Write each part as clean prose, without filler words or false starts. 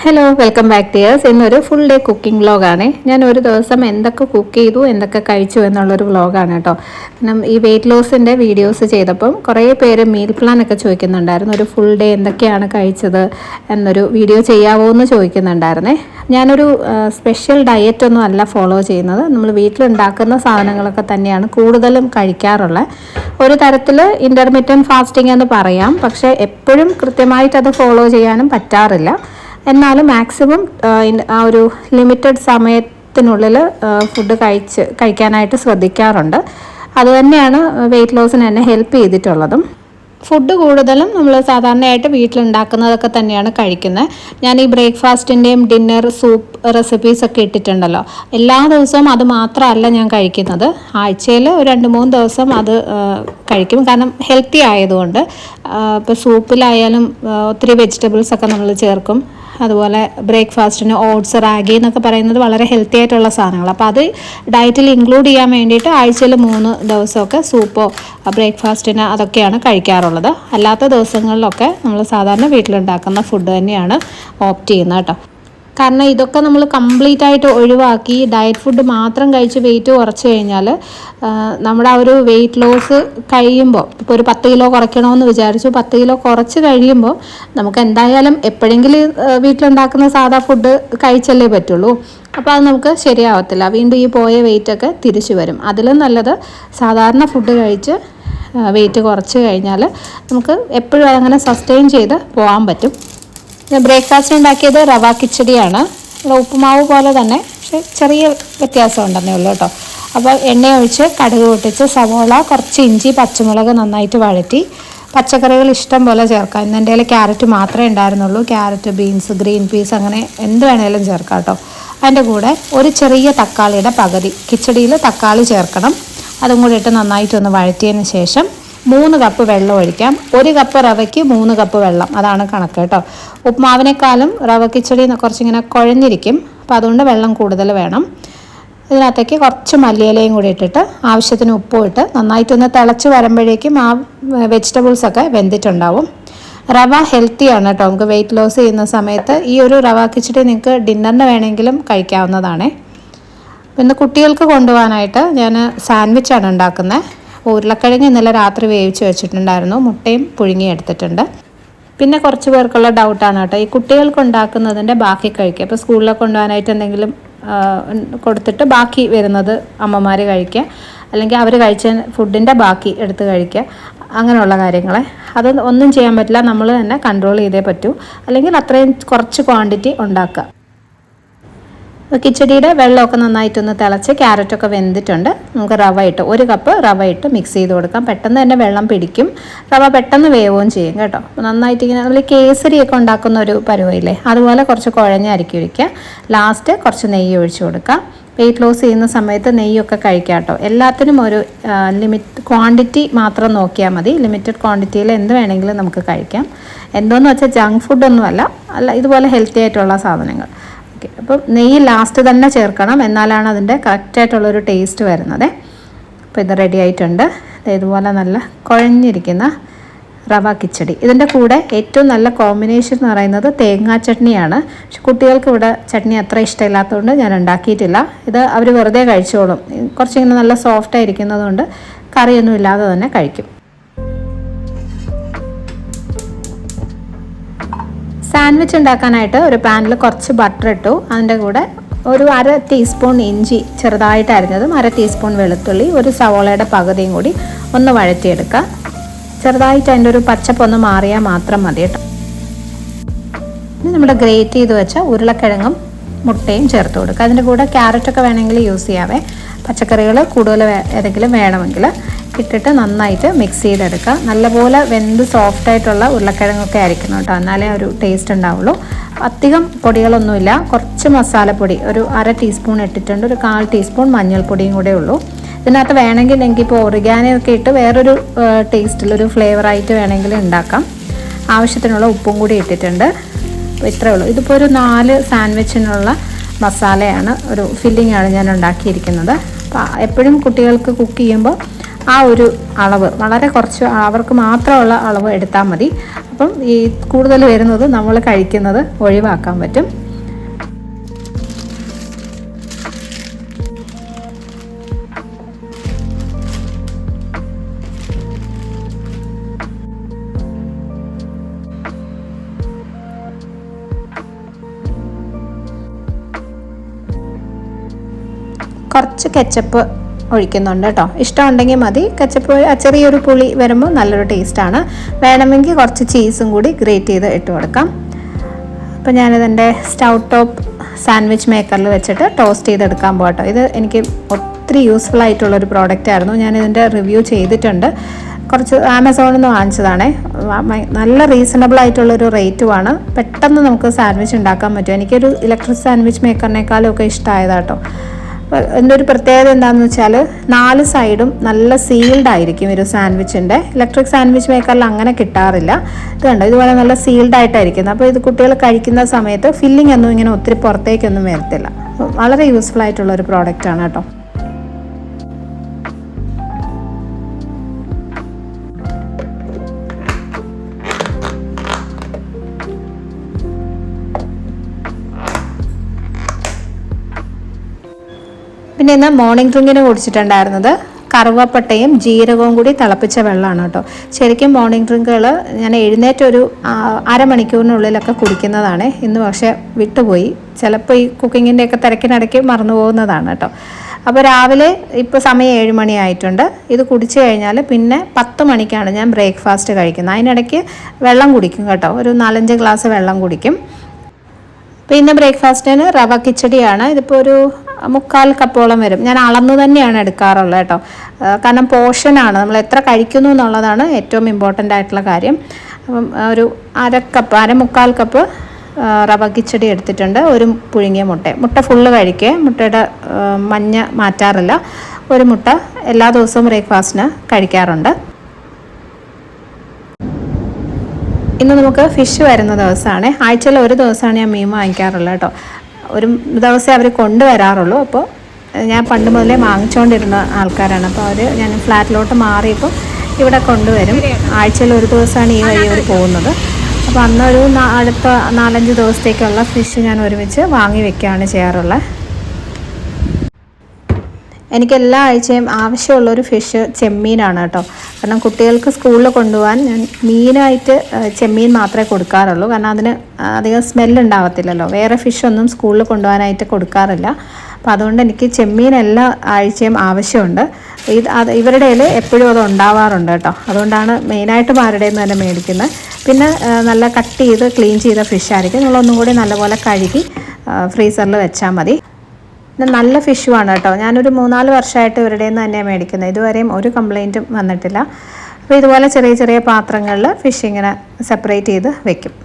Hello, welcome back tears. ഇന്നൊരു full day cooking വ്ളോഗാണ്. ഞാൻ ഒരു ദിവസം എന്തൊക്കെ കുക്ക് ചെയ്തു, എന്തൊക്കെ കഴിച്ചു എന്നുള്ളൊരു വ്ളോഗാണ് കേട്ടോ. കാരണം ഈ വെയിറ്റ് ലോസിൻ്റെ വീഡിയോസ് ചെയ്തപ്പം കുറേ പേര് മീൽ പ്ലാൻ ഒക്കെ ചോദിക്കുന്നുണ്ടായിരുന്നു. ഒരു ഫുൾ ഡേ എന്തൊക്കെയാണ് കഴിച്ചത് എന്നൊരു വീഡിയോ ചെയ്യാവോ എന്ന് ചോദിക്കുന്നുണ്ടായിരുന്നേ. ഞാനൊരു സ്പെഷ്യൽ ഡയറ്റൊന്നും അല്ല ഫോളോ ചെയ്യുന്നത്. നമ്മൾ വീട്ടിലുണ്ടാക്കുന്ന സാധനങ്ങളൊക്കെ തന്നെയാണ് കൂടുതലും കഴിക്കാറുള്ളത്. ഒരു തരത്തിൽ ഇൻ്റർമീഡിയറ്റ് ഫാസ്റ്റിംഗ് എന്ന് പറയാം, പക്ഷേ എപ്പോഴും കൃത്യമായിട്ട് അത് ഫോളോ ചെയ്യാനും പറ്റാറില്ല. എന്നാലും മാക്സിമം ആ ഒരു ലിമിറ്റഡ് സമയത്തിനുള്ളിൽ ഫുഡ് കഴിക്കാനായിട്ട് ശ്രദ്ധിക്കാറുണ്ട്. അതുതന്നെയാണ് വെയിറ്റ് ലോസിന് എന്നെ ഹെൽപ്പ് ചെയ്തിട്ടുള്ളതും. ഫുഡ് കൂടുതലും നമ്മൾ സാധാരണയായിട്ട് വീട്ടിലുണ്ടാക്കുന്നതൊക്കെ തന്നെയാണ് കഴിക്കുന്നത്. ഞാൻ ഈ ബ്രേക്ക്ഫാസ്റ്റിൻ്റെയും ഡിന്നർ സൂപ്പ് റെസിപ്പീസൊക്കെ ഇട്ടിട്ടുണ്ടല്ലോ, എല്ലാ ദിവസവും അത് മാത്രമല്ല ഞാൻ കഴിക്കുന്നത്. ആഴ്ചയിൽ ഒരു 2-3 ദിവസം അത് കഴിക്കും, കാരണം ഹെൽത്തി ആയതുകൊണ്ട്. ഇപ്പോൾ സൂപ്പിലായാലും ഒത്തിരി വെജിറ്റബിൾസൊക്കെ നമ്മൾ ചേർക്കും. അതുപോലെ ബ്രേക്ക്ഫാസ്റ്റിന് ഓട്സ്, റാഗി എന്നൊക്കെ പറയുന്നത് വളരെ ഹെൽത്തി ആയിട്ടുള്ള സാധനങ്ങൾ. അപ്പോൾ അത് ഡയറ്റിൽ ഇൻക്ലൂഡ് ചെയ്യാൻ വേണ്ടിയിട്ട് ആഴ്ചയിൽ 3 ദിവസമൊക്കെ സൂപ്പോ ബ്രേക്ക്ഫാസ്റ്റിന് അതൊക്കെയാണ് കഴിക്കാറുള്ളത്. അല്ലാത്ത ദിവസങ്ങളിലൊക്കെ നമ്മൾ സാധാരണ വീട്ടിലുണ്ടാക്കുന്ന ഫുഡ് തന്നെയാണ് ഓപ്റ്റ് ചെയ്യുന്നത് കേട്ടോ. കാരണം ഇതൊക്കെ നമ്മൾ കംപ്ലീറ്റ് ആയിട്ട് ഒഴിവാക്കി ഡയറ്റ് ഫുഡ് മാത്രം കഴിച്ച് വെയിറ്റ് കുറച്ച് കഴിഞ്ഞാൽ നമ്മുടെ ആ ഒരു വെയിറ്റ് ലോസ് കഴിയുമ്പോൾ, ഇപ്പോൾ ഒരു 10 കിലോ കുറയ്ക്കണമെന്ന് വിചാരിച്ചു, 10 കിലോ കുറച്ച് കഴിയുമ്പോൾ നമുക്ക് എന്തായാലും എപ്പോഴെങ്കിലും വീട്ടിലുണ്ടാക്കുന്ന സാധാ ഫുഡ് കഴിച്ചല്ലേ പറ്റുള്ളൂ. അപ്പോൾ അത് നമുക്ക് ശരിയാവത്തില്ല. വീണ്ടും ഈ പോയ വെയിറ്റൊക്കെ തിരിച്ചു വരും. അതിലും നല്ലത് സാധാരണ ഫുഡ് കഴിച്ച് വെയിറ്റ് കുറച്ച് കഴിഞ്ഞാൽ നമുക്ക് എപ്പോഴും അങ്ങനെ സസ്റ്റെയിൻ ചെയ്ത് പോകാൻ പറ്റും. ബ്രേക്ക്ഫാസ്റ്റ് ഉണ്ടാക്കിയത് റവ കിച്ചടിയാണ്. ഉപ്പുമാവ് പോലെ തന്നെ, പക്ഷേ ചെറിയ വ്യത്യാസം ഉണ്ടെന്നേ ഉള്ളൂ കേട്ടോ. അപ്പോൾ എണ്ണ ഒഴിച്ച് കടുക് പൊട്ടിച്ച് സവോള, കുറച്ച് ഇഞ്ചി, പച്ചമുളക് നന്നായിട്ട് വഴറ്റി പച്ചക്കറികൾ ഇഷ്ടം പോലെ ചേർക്കാം. ഇന്ന് എൻ്റെ കയ്യിൽ ക്യാരറ്റ് മാത്രമേ ഉണ്ടായിരുന്നുള്ളൂ. ക്യാരറ്റ്, ബീൻസ്, ഗ്രീൻ പീസ് അങ്ങനെ എന്ത് വേണേലും ചേർക്കാം കേട്ടോ. അതിൻ്റെ കൂടെ ഒരു ചെറിയ തക്കാളിയുടെ പകുതി, കിച്ചടിയിൽ തക്കാളി ചേർക്കണം. അതും കൂടി ഇട്ട് നന്നായിട്ടൊന്ന് വഴറ്റിയതിന് ശേഷം 3 കപ്പ് വെള്ളം ഒഴിക്കാം. 1 കപ്പ് റവയ്ക്ക് 3 കപ്പ് വെള്ളം, അതാണ് കണക്ക് കേട്ടോ. ഉപ്മാവിനേക്കാളും റവ കിച്ചടി കുറച്ചിങ്ങനെ കുഴഞ്ഞിരിക്കും, അപ്പോൾ അതുകൊണ്ട് വെള്ളം കൂടുതൽ വേണം. ഇതിനകത്തേക്ക് കുറച്ച് മല്ലിയിലയും കൂടി ഇട്ടിട്ട് ആവശ്യത്തിന് ഉപ്പും ഇട്ട് നന്നായിട്ടൊന്ന് തിളച്ച് വരുമ്പോഴേക്കും ആ വെജിറ്റബിൾസൊക്കെ വെന്തിട്ടുണ്ടാവും. റവ ഹെൽത്തിയാണ് കേട്ടോ. നമുക്ക് വെയിറ്റ് ലോസ് ചെയ്യുന്ന സമയത്ത് ഈ ഒരു റവ കിച്ചടി നിങ്ങൾക്ക് ഡിന്നറിന് വേണമെങ്കിലും കഴിക്കാവുന്നതാണേ. പിന്നെ കുട്ടികൾക്ക് കൊണ്ടുപോകാനായിട്ട് ഞാൻ സാൻഡ്വിച്ചാണ് ഉണ്ടാക്കുന്നത്. ഉരുളക്കിഴങ്ങ് ഇന്നലെ രാത്രി വേവിച്ച് വെച്ചിട്ടുണ്ടായിരുന്നു, മുട്ടയും പുഴുങ്ങിയെടുത്തിട്ടുണ്ട്. പിന്നെ കുറച്ച് പേർക്കുള്ള ഡൗട്ടാണ് കേട്ടോ, ഈ കുട്ടികൾക്ക് ഉണ്ടാക്കുന്നതിൻ്റെ ബാക്കി കഴിക്കുക. ഇപ്പോൾ സ്കൂളിലൊക്കെ കൊണ്ടുപോകാനായിട്ട് എന്തെങ്കിലും കൊടുത്തിട്ട് ബാക്കി വരുന്നത് അമ്മമാർ കഴിക്കുക, അല്ലെങ്കിൽ അവർ കഴിച്ച ഫുഡിൻ്റെ ബാക്കി എടുത്ത് കഴിക്കുക, അങ്ങനെയുള്ള കാര്യങ്ങളെ. അത് ഒന്നും ചെയ്യാൻ പറ്റില്ല, നമ്മൾ തന്നെ കൺട്രോൾ ചെയ്തേ പറ്റൂ. അല്ലെങ്കിൽ അത്രയും കുറച്ച് ക്വാണ്ടിറ്റി ഉണ്ടാക്കുക. കിച്ചടിയുടെ വെള്ളമൊക്കെ നന്നായിട്ടൊന്ന് തിളച്ച് ക്യാരറ്റൊക്കെ വെന്തിട്ടുണ്ട്. നമുക്ക് റവ ഇട്ട് 1 കപ്പ് റവ ഇട്ട് മിക്സ് ചെയ്ത് കൊടുക്കാം. പെട്ടെന്ന് തന്നെ വെള്ളം പിടിക്കും, റവ പെട്ടെന്ന് വേവുകയും ചെയ്യും കേട്ടോ. നന്നായിട്ട് ഇങ്ങനെ നമ്മൾ കേസരിയൊക്കെ ഉണ്ടാക്കുന്ന ഒരു പരുവയില്ലേ, അതുപോലെ കുറച്ച് കുഴഞ്ഞരിക്കി ഒഴിക്കുക. ലാസ്റ്റ് കുറച്ച് നെയ്യ് ഒഴിച്ച് കൊടുക്കുക. വെയിറ്റ് ലോസ് ചെയ്യുന്ന സമയത്ത് നെയ്യൊക്കെ കഴിക്കാം കേട്ടോ. എല്ലാത്തിനും ഒരു ക്വാണ്ടിറ്റി മാത്രം നോക്കിയാൽ മതി. ലിമിറ്റഡ് ക്വാണ്ടിറ്റിയിൽ എന്ത് വേണമെങ്കിലും നമുക്ക് കഴിക്കാം. എന്തോന്ന് വെച്ചാൽ ജങ്ക് ഫുഡൊന്നുമല്ല, ഇതുപോലെ ഹെൽത്തി ആയിട്ടുള്ള സാധനങ്ങൾ. ഓക്കെ, അപ്പം നെയ്യ് ലാസ്റ്റ് തന്നെ ചേർക്കണം, എന്നാലാണ് അതിൻ്റെ കറക്റ്റായിട്ടുള്ളൊരു ടേസ്റ്റ് വരുന്നത്. അപ്പോൾ ഇത് റെഡി ആയിട്ടുണ്ട്. ഇതുപോലെ നല്ല കുഴഞ്ഞിരിക്കുന്ന റവ കിച്ചടി. ഇതിൻ്റെ കൂടെ ഏറ്റവും നല്ല കോമ്പിനേഷൻ എന്ന് പറയുന്നത് തേങ്ങാ ചട്നിയാണ്. പക്ഷെ കുട്ടികൾക്ക് ഇവിടെ ചട്നി അത്ര ഇഷ്ടമില്ലാത്തതുകൊണ്ട് ഞാൻ ഉണ്ടാക്കിയിട്ടില്ല. ഇത് അവർ വെറുതെ കഴിച്ചോളും. കുറച്ചിങ്ങനെ നല്ല സോഫ്റ്റ് ആയിരിക്കുന്നതുകൊണ്ട് കറിയൊന്നും ഇല്ലാതെ തന്നെ കഴിക്കും. സാൻഡ്വിച്ച് ഉണ്ടാക്കാനായിട്ട് ഒരു പാനിൽ കുറച്ച് ബട്ടർ ഇട്ടു. അതിൻ്റെ കൂടെ ഒരു 1/2 ടീസ്പൂൺ ഇഞ്ചി ചെറുതായിട്ട് അരിഞ്ഞതും, 1/2 ടീസ്പൂൺ വെളുത്തുള്ളി, ഒരു സവോളയുടെ പകുതിയും കൂടി ഒന്ന് വഴറ്റിയെടുക്കുക. ചെറുതായിട്ട് അതിൻ്റെ ഒരു പച്ചപ്പൊന്ന് മാറിയാൽ മാത്രം മതി കേട്ടോ. ഇനി നമ്മുടെ ഗ്രേറ്റ് ചെയ്ത് വെച്ച ഉരുളക്കിഴങ്ങും മുട്ടയും ചേർത്ത് കൊടുക്കുക. അതിൻ്റെ കൂടെ ക്യാരറ്റൊക്കെ വേണമെങ്കിൽ യൂസ് ചെയ്യാവേ. പച്ചക്കറികൾ കൂടുതൽ ഏതെങ്കിലും വേണമെങ്കിൽ ഇട്ടിട്ട് നന്നായിട്ട് മിക്സ് ചെയ്തെടുക്കുക. നല്ലപോലെ വെന്ത് സോഫ്റ്റായിട്ടുള്ള ഉരുളക്കിഴങ്ങൊക്കെ ആയിരിക്കണം കേട്ടോ, എന്നാലേ ഒരു ടേസ്റ്റ് ഉണ്ടാവുള്ളൂ. അധികം പൊടികളൊന്നുമില്ല. കുറച്ച് മസാലപ്പൊടി ഒരു 1/2 ടീസ്പൂൺ ഇട്ടിട്ടുണ്ട്. ഒരു 1/4 ടീസ്പൂൺ മഞ്ഞൾപ്പൊടിയും കൂടെ ഉള്ളൂ. ഇതിനകത്ത് വേണമെങ്കിൽ എനിക്കിപ്പോൾ ഒറിഗാനൊക്കെ ഇട്ട് വേറൊരു ടേസ്റ്റിലൊരു ഫ്ലേവറായിട്ട് വേണമെങ്കിൽ ഉണ്ടാക്കാം. ആവശ്യത്തിനുള്ള ഉപ്പും കൂടി ഇട്ടിട്ടുണ്ട്. അപ്പോൾ ഇത്രയേ ഉള്ളൂ. ഇതിപ്പോൾ ഒരു 4 സാൻഡ്വിച്ചിനുള്ള മസാലയാണ്, ഒരു ഫില്ലിങ്ങാണ് ഞാൻ ഉണ്ടാക്കിയിരിക്കുന്നത്. അപ്പോൾ എപ്പോഴും കുട്ടികൾക്ക് കുക്ക് ചെയ്യുമ്പോൾ ആ ഒരു അളവ് വളരെ കുറച്ച് അവർക്ക് മാത്രമുള്ള അളവ് എടുത്താൽ മതി. അപ്പം ഈ കൂടുതൽ വരുന്നത് നമ്മൾ കഴിക്കുന്നത് ഒഴിവാക്കാൻ പറ്റും. കുറച്ച് കെച്ചപ്പ് ഒഴിക്കുന്നുണ്ട് കേട്ടോ. ഇഷ്ടമുണ്ടെങ്കിൽ മതി. കെച്ചപ്പ് ചെറിയൊരു പുളി വരുമ്പോൾ നല്ലൊരു ടേസ്റ്റാണ്. വേണമെങ്കിൽ കുറച്ച് ചീസും കൂടി ഗ്രേറ്റ് ചെയ്ത് ഇട്ട് കൊടുക്കാം. അപ്പോൾ ഞാനിതെൻ്റെ സ്റ്റൗ ടോപ്പ് സാൻഡ്വിച്ച് മേക്കറിൽ വെച്ചിട്ട് ടോസ്റ്റ് ചെയ്തെടുക്കാൻ പോകട്ടോ. ഇത് എനിക്ക് ഒത്തിരി യൂസ്ഫുൾ ആയിട്ടുള്ളൊരു പ്രോഡക്റ്റ് ആയിരുന്നു. ഞാനിതിൻ്റെ റിവ്യൂ ചെയ്തിട്ടുണ്ട്. കുറച്ച് ആമസോണിൽ നിന്ന് വാങ്ങിച്ചതാണേ. നല്ല റീസണബിൾ ആയിട്ടുള്ളൊരു റേറ്റുമാണ്. പെട്ടെന്ന് നമുക്ക് സാൻഡ്വിച്ച് ഉണ്ടാക്കാൻ പറ്റും. എനിക്കൊരു ഇലക്ട്രിക് സാൻഡ്വിച്ച് മേക്കറിനേക്കാളും ഒക്കെ ഇഷ്ടമായതാട്ടോ. എൻ്റെ ഒരു പ്രത്യേകത എന്താണെന്ന് വെച്ചാൽ 4 സൈഡും നല്ല സീൽഡ് ആയിരിക്കും ഒരു സാൻഡ്വിച്ചിൻ്റെ. ഇലക്ട്രിക് സാൻഡ്വിച്ച് മേക്കറിൽ അങ്ങനെ കിട്ടാറില്ല. ഇത് കണ്ടോ, ഇതുപോലെ നല്ല സീൽഡ് ആയിട്ടായിരിക്കുന്നത്. അപ്പോൾ ഇത് കുട്ടികൾ കഴിക്കുന്ന സമയത്ത് ഫില്ലിംഗ് ഒന്നും ഇങ്ങനെ ഒത്തിരി പുറത്തേക്കൊന്നും വരത്തില്ല. വളരെ യൂസ്ഫുൾ ആയിട്ടുള്ളൊരു പ്രോഡക്റ്റാണ് കേട്ടോ. പിന്നെ ഇന്ന് മോർണിംഗ് ഡ്രിങ്കിന് കുടിച്ചിട്ടുണ്ടായിരുന്നത് കറുവപ്പട്ടയും ജീരകവും കൂടി തിളപ്പിച്ച വെള്ളമാണ് കേട്ടോ. ശരിക്കും മോർണിംഗ് ഡ്രിങ്കുകൾ ഞാൻ എഴുന്നേറ്റ് ഒരു അരമണിക്കൂറിനുള്ളിലൊക്കെ കുടിക്കുന്നതാണ്. ഇന്ന് പക്ഷേ വിട്ടുപോയി. ചിലപ്പോൾ ഈ കുക്കിങ്ങിൻ്റെയൊക്കെ തിരക്കിനിടയ്ക്ക് മറന്നു പോകുന്നതാണ് കേട്ടോ. അപ്പോൾ രാവിലെ ഇപ്പോൾ സമയം 7 മണി ആയിട്ടുണ്ട്. ഇത് കുടിച്ചു കഴിഞ്ഞാൽ പിന്നെ 10 മണിക്കാണ് ഞാൻ ബ്രേക്ക്ഫാസ്റ്റ് കഴിക്കുന്നത്. അതിനിടയ്ക്ക് വെള്ളം കുടിക്കും കേട്ടോ. ഒരു 4-5 ഗ്ലാസ് വെള്ളം കുടിക്കും. പിന്നെ ബ്രേക്ക്ഫാസ്റ്റിന് റവ കിച്ചടിയാണ്. ഇതിപ്പോൾ ഒരു 3/4 കപ്പോളം വരും. ഞാൻ അളന്ന് തന്നെയാണ് എടുക്കാറുള്ളത് കേട്ടോ. കാരണം പോർഷനാണ്, നമ്മൾ എത്ര കഴിക്കുന്നു എന്നുള്ളതാണ് ഏറ്റവും ഇമ്പോർട്ടൻ്റ് ആയിട്ടുള്ള കാര്യം. അപ്പം ഒരു 3/4 കപ്പ് റവ കിച്ചടി എടുത്തിട്ടുണ്ട്. ഒരു പുഴുങ്ങിയ മുട്ട ഫുള്ള് കഴിക്കുക. മുട്ടയുടെ മഞ്ഞ മാറ്റാറില്ല. ഒരു മുട്ട എല്ലാ ദിവസവും ബ്രേക്ക്ഫാസ്റ്റിന് കഴിക്കാറുണ്ട്. ഇന്ന് നമുക്ക് ഫിഷ് വരുന്ന ദിവസമാണ്. ആഴ്ചയിൽ ഒരു ദിവസമാണ് ഞാൻ മീൻ വാങ്ങിക്കാറുള്ളത് കേട്ടോ. ഒരു ദിവസമേ അവർ കൊണ്ടുവരാറുള്ളൂ. അപ്പോൾ ഞാൻ പണ്ട് മുതലേ വാങ്ങിച്ചുകൊണ്ടിരുന്ന ആൾക്കാരാണ്. അപ്പോൾ ഞാൻ ഫ്ലാറ്റിലോട്ട് മാറിയപ്പോൾ ഇവിടെ കൊണ്ടുവരും. ആഴ്ചയിൽ ഒരു ദിവസമാണ് ഈ വഴി അവർ പോകുന്നത്. അപ്പോൾ അന്നൊരു അടുത്ത 4-5 ദിവസത്തേക്കുള്ള ഫിഷ് ഞാൻ ഒരുമിച്ച് വാങ്ങി വെക്കുകയാണ് ചെയ്യാറുള്ളത്. എനിക്ക് എല്ലാ ആഴ്ചയും ആവശ്യമുള്ളൊരു ഫിഷ് ചെമ്മീനാണ് കേട്ടോ. കാരണം കുട്ടികൾക്ക് സ്കൂളിൽ കൊണ്ടുപോകാൻ ഞാൻ മീനായിട്ട് ചെമ്മീൻ മാത്രമേ കൊടുക്കാറുള്ളൂ. കാരണം അതിന് അധികം സ്മെല്ലുണ്ടാകത്തില്ലല്ലോ. വേറെ ഫിഷൊന്നും സ്കൂളിൽ കൊണ്ടുപോകാനായിട്ട് കൊടുക്കാറില്ല. അപ്പോൾ അതുകൊണ്ട് എനിക്ക് ചെമ്മീൻ എല്ലാ ആഴ്ചയും ആവശ്യമുണ്ട്. ഇവരുടെ കയ്യിൽ എപ്പോഴും അത് ഉണ്ടാവാറുണ്ട് കേട്ടോ. അതുകൊണ്ടാണ് മെയിനായിട്ടും ആരുടെ നിന്ന് തന്നെ മേടിക്കുന്നത്. പിന്നെ നല്ല കട്ട് ചെയ്ത് ക്ലീൻ ചെയ്ത ഫിഷായിരിക്കും. നമ്മളൊന്നും കൂടി നല്ലപോലെ കഴുകി ഫ്രീസറിൽ വെച്ചാൽ മതി. നല്ല ഫിഷുമാണ് കേട്ടോ. ഞാനൊരു 3-4 വർഷമായിട്ട് ഇവരുടെ നിന്ന് തന്നെയാണ് മേടിക്കുന്നത്. ഇതുവരെയും ഒരു കംപ്ലൈൻറ്റും വന്നിട്ടില്ല. അപ്പോൾ ഇതുപോലെ ചെറിയ ചെറിയ പാത്രങ്ങളിൽ ഫിഷ് ഇങ്ങനെ സെപ്പറേറ്റ് ചെയ്ത് വെക്കും.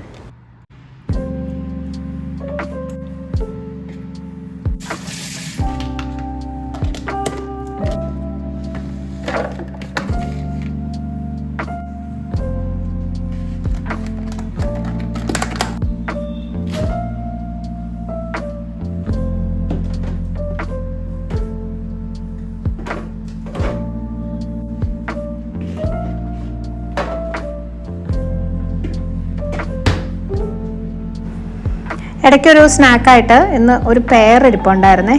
ഇടയ്ക്കൊരു സ്നാക്കായിട്ട് ഇന്ന് ഒരു പെയർ ഇരിപ്പുണ്ടായിരുന്നേ.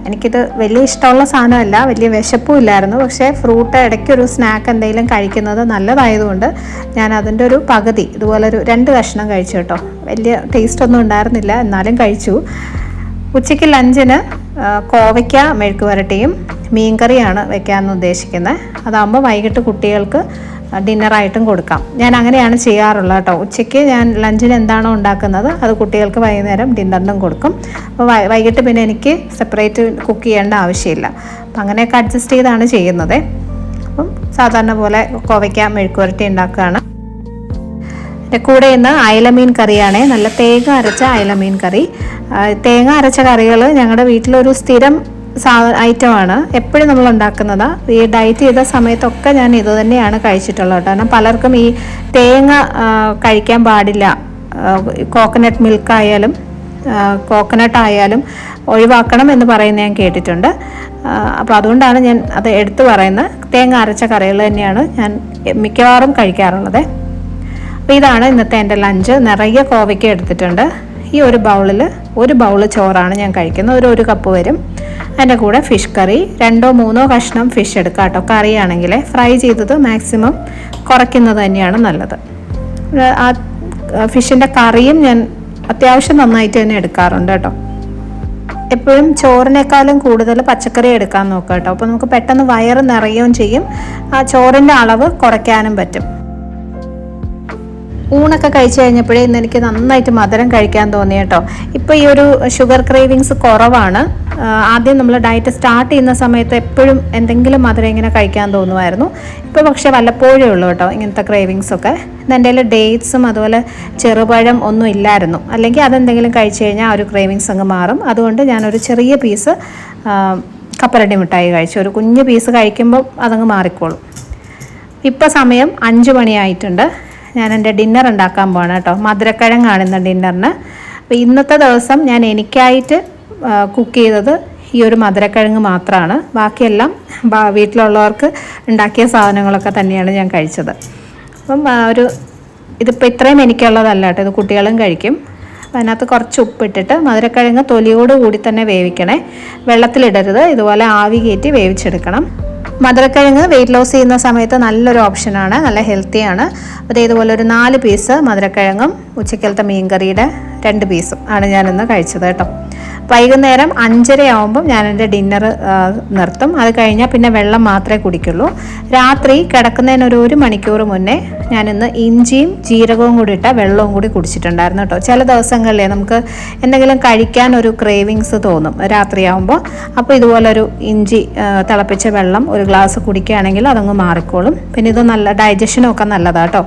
എനിക്കിത് വലിയ ഇഷ്ടമുള്ള സാധനമല്ല, വലിയ വിശപ്പും ഇല്ലായിരുന്നു. പക്ഷേ ഫ്രൂട്ട് ഇടയ്ക്കൊരു സ്നാക്ക് എന്തെങ്കിലും കഴിക്കുന്നത് നല്ലതായതുകൊണ്ട് ഞാൻ അതിൻ്റെ ഒരു പകുതി ഇതുപോലെ ഒരു 2 കഷ്ണം കഴിച്ചു കേട്ടോ. വലിയ ടേസ്റ്റൊന്നും ഉണ്ടായിരുന്നില്ല, എന്നാലും കഴിച്ചു. ഉച്ചയ്ക്ക് ലഞ്ചിന് കോവയ്ക്ക മെഴുക്ക് വരട്ടിയും മീൻകറിയാണ് വെക്കാമെന്ന് ഉദ്ദേശിക്കുന്നത്. അതാകുമ്പോൾ വൈകിട്ട് കുട്ടികൾക്ക് ഡിന്നറായിട്ടും കൊടുക്കാം. ഞാൻ അങ്ങനെയാണ് ചെയ്യാറുള്ളത് കേട്ടോ. ഉച്ചയ്ക്ക് ഞാൻ ലഞ്ചിന് എന്താണോ ഉണ്ടാക്കുന്നത് അത് കുട്ടികൾക്ക് വൈകുന്നേരം ഡിന്നറിനും കൊടുക്കും. അപ്പോൾ വൈകിട്ട് പിന്നെ എനിക്ക് സെപ്പറേറ്റ് കുക്ക് ചെയ്യേണ്ട ആവശ്യമില്ല. അപ്പം അങ്ങനെയൊക്കെ അഡ്ജസ്റ്റ് ചെയ്താണ് ചെയ്യുന്നത്. അപ്പം സാധാരണ പോലെ കോവയ്ക്ക മെഴുക്ക് വരട്ടി ഉണ്ടാക്കുകയാണ്. എൻ്റെ കൂടെ ഇന്ന് അയലമീൻ കറിയാണ്. നല്ല തേങ്ങ അരച്ച അയലമീൻ കറി. തേങ്ങ അരച്ച കറികൾ ഞങ്ങളുടെ വീട്ടിലൊരു സ്ഥിരം ഐറ്റമാണ്. എപ്പോഴും നമ്മൾ ഉണ്ടാക്കുന്നതാണ്. ഈ ഡയറ്റ് ചെയ്ത സമയത്തൊക്കെ ഞാൻ ഇത് തന്നെയാണ് കഴിച്ചിട്ടുള്ളത് കേട്ടോ. കാരണം പലർക്കും ഈ തേങ്ങ കഴിക്കാൻ പാടില്ല കോക്കനട്ട് മിൽക്കായാലും കോക്കനട്ട് ആയാലും ഒഴിവാക്കണം എന്ന് പറയുന്നത് ഞാൻ കേട്ടിട്ടുണ്ട്. അപ്പോൾ അതുകൊണ്ടാണ് ഞാൻ അത് എടുത്തു പറയുന്നത്. തേങ്ങ അരച്ച കറികൾ തന്നെയാണ് ഞാൻ മിക്കവാറും കഴിക്കാറുള്ളത്. അപ്പോൾ ഇതാണ് ഇന്നത്തെ എൻ്റെ ലഞ്ച്. നിറയെ കോവയ്ക്ക എടുത്തിട്ടുണ്ട്. ഈ ഒരു ബൗളിൽ ഒരു ബൗള് ചോറാണ് ഞാൻ കഴിക്കുന്നത്. ഒരു കപ്പ് വരും. അതിൻ്റെ കൂടെ ഫിഷ് കറി, 2-3 കഷ്ണം ഫിഷ് എടുക്കാം കേട്ടോ. കറിയാണെങ്കിൽ ഫ്രൈ ചെയ്തത് മാക്സിമം കുറയ്ക്കുന്നത് തന്നെയാണ് നല്ലത്. ആ ഫിഷിൻ്റെ കറിയും ഞാൻ അത്യാവശ്യം നന്നായിട്ട് തന്നെ എടുക്കാറുണ്ട് കേട്ടോ. എപ്പോഴും ചോറിനേക്കാളും കൂടുതൽ പച്ചക്കറി എടുക്കാൻ നോക്കുക കേട്ടോ. അപ്പോൾ നമുക്ക് പെട്ടെന്ന് വയറ് നിറയുകയും ചെയ്യും, ആ ചോറിൻ്റെ അളവ് കുറയ്ക്കാനും പറ്റും. ഊണൊക്കെ കഴിച്ചു കഴിഞ്ഞപ്പോഴേ ഇന്ന് എനിക്ക് നന്നായിട്ട് മധുരം കഴിക്കാൻ തോന്നി കേട്ടോ. ഇപ്പോൾ ഈ ഒരു ഷുഗർ ക്രേവിങ്സ് കുറവാണ്. ആദ്യം നമ്മൾ ഡയറ്റ് സ്റ്റാർട്ട് ചെയ്യുന്ന സമയത്ത് എപ്പോഴും എന്തെങ്കിലും മധുരം ഇങ്ങനെ കഴിക്കാൻ തോന്നുമായിരുന്നു. ഇപ്പോൾ പക്ഷേ വല്ലപ്പോഴേ ഉള്ളൂ കേട്ടോ ഇങ്ങനത്തെ ക്രേവിങ്സൊക്കെ. എൻ്റെ കയ്യിൽ ഡേറ്റ്സും അതുപോലെ ചെറുപഴം ഒന്നും ഇല്ലായിരുന്നു. അല്ലെങ്കിൽ അതെന്തെങ്കിലും കഴിച്ചു കഴിഞ്ഞാൽ ആ ഒരു ക്രേവിങ്സ് അങ്ങ് മാറും. അതുകൊണ്ട് ഞാനൊരു ചെറിയ പീസ് കപ്പലണ്ടി മിഠായി കഴിച്ചു. ഒരു കുഞ്ഞു പീസ് കഴിക്കുമ്പോൾ അതങ്ങ് മാറിക്കോളും. ഇപ്പോൾ സമയം 5 മണിയായിട്ടുണ്ട്. ഞാൻ എൻ്റെ ഡിന്നർ ഉണ്ടാക്കാൻ പോകണം കേട്ടോ. മധുരക്കിഴങ്ങാണ് ഇന്ന് ഡിന്നറിന്. അപ്പോൾ ഇന്നത്തെ ദിവസം ഞാൻ എനിക്കായിട്ട് കുക്ക് ചെയ്തത് ഈ ഒരു മധുരക്കിഴങ്ങ് മാത്രമാണ്. ബാക്കിയെല്ലാം വീട്ടിലുള്ളവർക്ക് ഉണ്ടാക്കിയ സാധനങ്ങളൊക്കെ തന്നെയാണ് ഞാൻ കഴിച്ചത്. അപ്പം ഇതിപ്പോൾ ഇത്രയും എനിക്കുള്ളതല്ല കേട്ടോ, ഇത് കുട്ടികളും കഴിക്കും. അപ്പം അതിനകത്ത് കുറച്ച് ഉപ്പിട്ടിട്ട് മധുരക്കിഴങ്ങ് തൊലിയോട് കൂടി തന്നെ വേവിക്കണേ, വെള്ളത്തിലിടരുത്. ഇതുപോലെ ആവി കയറ്റി വേവിച്ചെടുക്കണം. മധുരക്കിഴങ്ങ് വെയിറ്റ് ലോസ് ചെയ്യുന്ന സമയത്ത് നല്ലൊരു ഓപ്ഷനാണ്, നല്ല ഹെൽത്തിയാണ്. അപ്പോൾ ഇതുപോലെ ഒരു 4 പീസ് മധുരക്കിഴങ്ങും ഉച്ചക്കലത്തെ മീൻകറിയുടെ 2 പീസും ആണ് ഞാനിന്ന് കഴിച്ചത് കേട്ടോ. വൈകുന്നേരം 5:30 ആകുമ്പം ഞാൻ എൻ്റെ ഡിന്നർ നിർത്തും. അത് കഴിഞ്ഞാൽ പിന്നെ വെള്ളം മാത്രമേ കുടിക്കുള്ളൂ. രാത്രി കിടക്കുന്നതിന് ഒരു 1 മണിക്കൂർ മുന്നേ ഞാനിന്ന് ഇഞ്ചിയും ജീരകവും കൂടി ഇട്ട വെള്ളവും കൂടി കുടിച്ചിട്ടുണ്ടായിരുന്നു കേട്ടോ. ചില ദിവസങ്ങളിലേ നമുക്ക് എന്തെങ്കിലും കഴിക്കാൻ ഒരു ക്രേവിങ്സ് തോന്നും രാത്രിയാകുമ്പോൾ. അപ്പോൾ ഇതുപോലൊരു ഇഞ്ചി തിളപ്പിച്ച വെള്ളം ഒരു ഗ്ലാസ് കുടിക്കുകയാണെങ്കിൽ അതങ്ങ് മാറിക്കോളും. പിന്നെ ഇത് നല്ല ഡൈജഷനും ഒക്കെ നല്ലതാണ് കേട്ടോ.